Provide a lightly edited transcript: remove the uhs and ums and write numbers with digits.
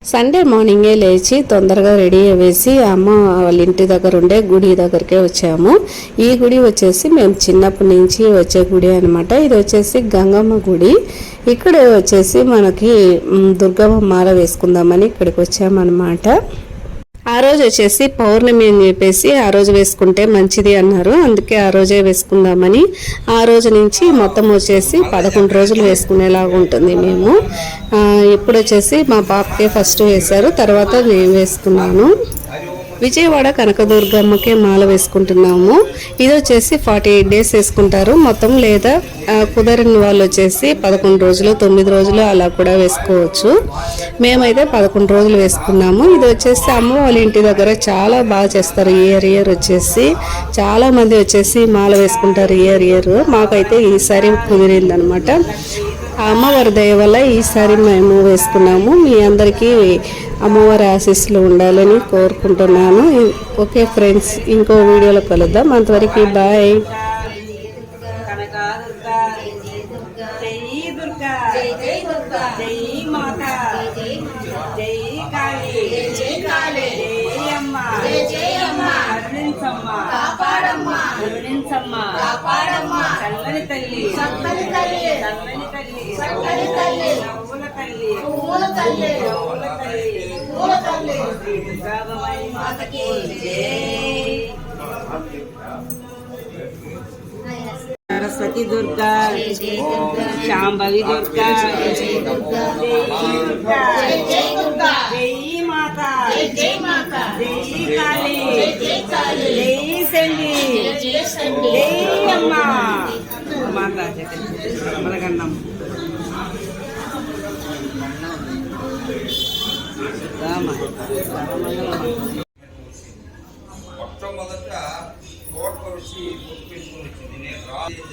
Sunday మార్నింగే లేచి తొందరగా రెడీ అయ్యేసి అమ్మ వాళ్ళ ఇంటి దగ్గర ఉండే గుడి దగ్గరికే వచ్చాము. ఈ గుడి వచ్చేసి మేము చిన్నప్పటి నుంచి వచ్చే గుడి అనమాట. ఇది వచ్చేసి గంగమ్మ గుడి. ఇక్కడ వచ్చేసి మనకి దుర్గమ్మ మాల వేసుకుందామని ఇక్కడికి వచ్చామన్నమాట. ఆ రోజు వచ్చేసి పౌర్ణమి అని చెప్పేసి ఆ రోజు వేసుకుంటే మంచిది అన్నారు. అందుకే ఆ రోజే వేసుకుందామని ఆ రోజు నుంచి మొత్తం వచ్చేసి 11 రోజులు వేసుకునేలాగా ఉంటుంది. మేము ఇప్పుడు వచ్చేసి మా పాపకే ఫస్ట్ వేశారు, తర్వాత నేను వేసుకున్నాను. విజయవాడ కనకదుర్గమ్మకే మాల వేసుకుంటున్నాము. ఇది వచ్చేసి 48 డేస్ వేసుకుంటారు మొత్తం, లేదా కుదరని వాళ్ళు వచ్చేసి 11 రోజులు 9 రోజులు అలా కూడా వేసుకోవచ్చు. మేమైతే 11 రోజులు వేసుకున్నాము. ఇది వచ్చేసి అమ్మ వాళ్ళ ఇంటి దగ్గర చాలా బాగా చేస్తారు. ఇయర్ వచ్చేసి చాలా మంది వచ్చేసి మాల వేసుకుంటారు ఇయర్. మాకైతే ఈసారి కుదిరిందనమాట. అమ్మవారి దయ వల్ల ఈసారి మేము వేసుకున్నాము. మీ అందరికీ అమ్మవారి ఆశీస్సులు ఉండాలని కోరుకుంటున్నాను. ఓకే ఫ్రెండ్స్, ఇంకో వీడియోలో కలుద్దాం. అంతవరకు బాయ్. చల్లని తల్లి చల్లని తల్లి చల్లని తల్లి చల్లని తల్లి నవ్వుల తల్లి పూల తల్లి నవ్వుల తల్లి పూల తల్లి దుర్గాబాయి మాతకి జై. సరస్వతి దుర్గా, శాంభవి దుర్గా, జై దుర్గా, జై మాత, జై మాత, జై కాళీ, జై కాళీ, జై సండి, జై అమ్మ మాతా మనకన్నాం. మొట్టమొదట కోట వచ్చి